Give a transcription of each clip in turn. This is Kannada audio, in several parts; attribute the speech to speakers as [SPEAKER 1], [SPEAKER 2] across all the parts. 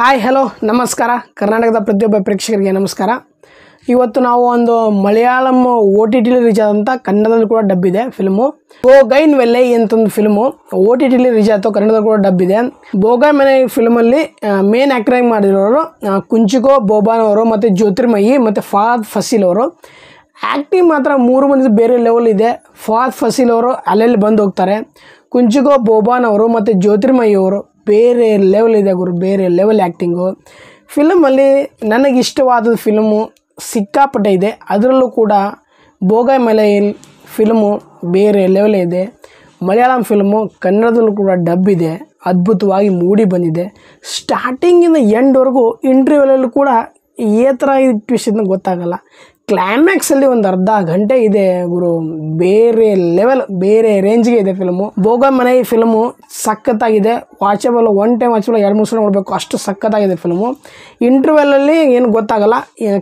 [SPEAKER 1] ಹಾಯ್ ಹಲೋ ನಮಸ್ಕಾರ ಕರ್ನಾಟಕದ ಪ್ರತಿಯೊಬ್ಬ ಪ್ರೇಕ್ಷಕರಿಗೆ ನಮಸ್ಕಾರ. ಇವತ್ತು ನಾವು ಒಂದು ಮಲಯಾಳಂ OTT ರಿಲೀಸ್ ಆದಂಥ ಕನ್ನಡದಲ್ಲಿ ಕೂಡ ಡಬ್ ಇದೆ ಫಿಲ್ಮು ಬೋಗೈನ್ ವೆಲ್ಲೈ ಅಂತ ಒಂದು ಫಿಲ್ಮು OTT ರಿಲೀಸ್ ಆಯಿತು, ಕನ್ನಡದಲ್ಲಿ ಕೂಡ ಡಬ್ ಇದೆ. ಬೋಗೈನ್ ವೆಲ್ಲೈ ಫಿಲ್ಮಲ್ಲಿ ಮೇನ್ ಆ್ಯಕ್ಟರ್ ಆಗಿ ಮಾಡಿರೋರು ಕುಂಚಿಕೋ ಬೋಬಾನ್ ಅವರು ಮತ್ತು ಜ್ಯೋತಿರ್ಮಯಿ ಮತ್ತು ಫಹದ್ ಫಾಸಿಲ್ ಅವರು. ಆ್ಯಕ್ಟಿಂಗ್ ಮಾತ್ರ ಮೂರು ಮಂದಿ ಬೇರೆ ಲೆವೆಲ್ ಇದೆ. ಫಹದ್ ಫಾಸಿಲ್ ಅವರು ಅಲ್ಲೆಲ್ಲಿ ಬಂದು ಹೋಗ್ತಾರೆ. ಕುಂಚಿಕೋ ಬೋಬಾನ್ ಅವರು ಮತ್ತು ಜ್ಯೋತಿರ್ಮಯಿ ಅವರು ಬೇರೆ ಲೆವೆಲ್ ಇದೆ ಗುರು, ಬೇರೆ ಲೆವೆಲ್ ಆ್ಯಕ್ಟಿಂಗು. ಫಿಲಮಲ್ಲಿ ನನಗೆ ಇಷ್ಟವಾದ ಫಿಲಮು ಸಿಕ್ಕಾಪಟ್ಟೆ ಇದೆ. ಅದರಲ್ಲೂ ಕೂಡ ಬೋಗೈನ್ ವೆಲ್ಲೈ ಫಿಲ್ಮು ಬೇರೆ ಲೆವೆಲ್ ಇದೆ. ಮಲಯಾಳಂ ಫಿಲ್ಮು ಕನ್ನಡದಲ್ಲೂ ಕೂಡ ಡಬ್ ಇದೆ, ಅದ್ಭುತವಾಗಿ ಮೂಡಿ ಬಂದಿದೆ. ಸ್ಟಾರ್ಟಿಂಗಿಂದ ಎಂಡ್ವರೆಗೂ ಇಂಟರ್ವ್ಯೂಲಲ್ಲೂ ಕೂಡ ಥರ ಟ್ವಿಸ್ಟ್ ಇದನ್ನ ಗೊತ್ತಾಗಲ್ಲ. ಕ್ಲೈಮ್ಯಾಕ್ಸಲ್ಲಿ ಒಂದು ಅರ್ಧ ಗಂಟೆ ಇದೆ ಗುರು, ಬೇರೆ ಲೆವೆಲ್ ಬೇರೆ ರೇಂಜ್ಗೆ ಇದೆ ಫಿಲ್ಮು. ಬೋಗೈನ್ ವೆಲ್ಲೈ ಫಿಲ್ಮು ಸಖತ್ತಾಗಿದೆ, ವಾಚಬಲ್, ಒನ್ ಟೈಮ್ ವಾಚಬಲ್, 2-3 ಸಲ ನೋಡಬೇಕು, ಅಷ್ಟು ಸಖತ್ತಾಗಿದೆ ಫಿಲ್ಮು. ಇಂಟರ್ವೆಲ್ಲಲ್ಲಿ ಏನು ಗೊತ್ತಾಗಲ್ಲ,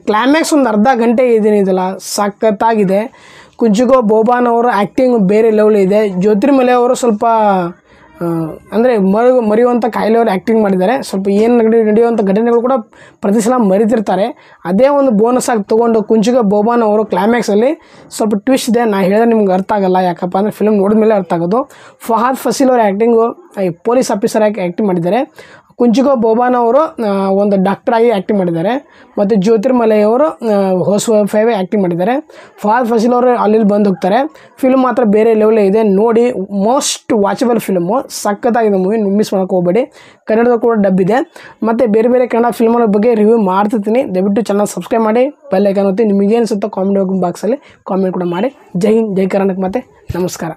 [SPEAKER 1] ಕ್ಲೈಮ್ಯಾಕ್ಸ್ ಒಂದು ಅರ್ಧ ಗಂಟೆ ಇದೆಯಲ್ಲ ಸಖತ್ತಾಗಿದೆ. ಕುಂಚಿಕೋ ಬೋಬಾನ್ ಅವರ ಆ್ಯಕ್ಟಿಂಗ್ ಬೇರೆ ಲೆವೆಲ್ ಇದೆ. ಜ್ಯೋತಿರ್ಮಯಿ ಅವರು ಸ್ವಲ್ಪ ಅಂದರೆ ಮರೆಯುವಂಥ ಕಾಯಿಲೆಯವರು ಆ್ಯಕ್ಟಿಂಗ್ ಮಾಡಿದ್ದಾರೆ. ಸ್ವಲ್ಪ ಏನು ನಡೆಯುವಂಥ ಘಟನೆಗಳು ಕೂಡ ಪ್ರತಿ ಸಲ ಮರಿತಿರ್ತಾರೆ. ಅದೇ ಒಂದು ಬೋನಸ್ ಆಗಿ ತೊಗೊಂಡು ಕುಂಚಿಕೋ ಬೋಬಾನ್ ಅವರು ಕ್ಲೈಮ್ಯಾಕ್ಸಲ್ಲಿ ಸ್ವಲ್ಪ ಟ್ವಿಸ್ಟ್ ಇದೆ. ನಾನು ಹೇಳಿದ್ರೆ ನಿಮ್ಗೆ ಅರ್ಥ ಆಗಲ್ಲ, ಯಾಕಪ್ಪ ಅಂದರೆ ಫಿಲ್ಮ್ ನೋಡಿದ ಮೇಲೆ ಅರ್ಥ ಆಗೋದು. ಫಹದ್ ಫಾಸಿಲ್ ಅವರ ಆ್ಯಕ್ಟಿಂಗು ಪೊಲೀಸ್ ಆಫೀಸರ್ ಆಗಿ ಆ್ಯಕ್ಟಿಂಗ್ ಮಾಡಿದ್ದಾರೆ. ಕುಂಚಿಕೋ ಬೋಬಾನ್ ಅವರು ಒಂದು ಡಾಕ್ಟರಾಗಿ ಆ್ಯಕ್ಟಿಂಗ್ ಮಾಡಿದ್ದಾರೆ. ಮತ್ತು ಜ್ಯೋತಿರ್ಮಯಿ ಅವರು ಹೌಸ್ ವೈಫಾಗಿ ಆ್ಯಕ್ಟಿಂಗ್ ಮಾಡಿದ್ದಾರೆ. ಫಹದ್ ಫಾಸಿಲ್ ಅವರು ಅಲ್ಲಿ ಬಂದು ಹೋಗ್ತಾರೆ. ಫಿಲ್ಮ್ ಮಾತ್ರ ಬೇರೆ ಲೆವೆಲೇ ಇದೆ, ನೋಡಿ ಮೋಸ್ಟ್ ವಾಚಬಲ್ ಫಿಲ್ಮು, ಸಖತ್ತಾಗಿದೆ ಮೂವಿ, ಮಿಸ್ ಮಾಡೋಕ್ಕೆ ಹೋಗಬೇಡಿ. ಕನ್ನಡದ ಕೂಡ ಡಬ್ ಇದೆ. ಮತ್ತು ಬೇರೆ ಬೇರೆ ಕನ್ನಡ ಫಿಲ್ಮ್ಗಳ ಬಗ್ಗೆ ರಿವ್ಯೂ ಮಾಡ್ತಿರ್ತೀನಿ. ದಯವಿಟ್ಟು ಚಾನಲ್ ಸಬ್ಸ್ಕ್ರೈಬ್ ಮಾಡಿ, ಬೆಲ್ ಐಕಾನ್ ಒತ್ತಿ. ನಿಮಗೇನು ಅನಿಸುತ್ತೋ ಕಾಮೆಂಟ್ ಬಾಕ್ಸಲ್ಲಿ ಕಾಮೆಂಟ್ ಕೂಡ ಮಾಡಿ. ಜೈ ಹಿಂದ್, ಜೈ ಕರ್ನಾಟಕ, ಮತ್ತು ನಮಸ್ಕಾರ.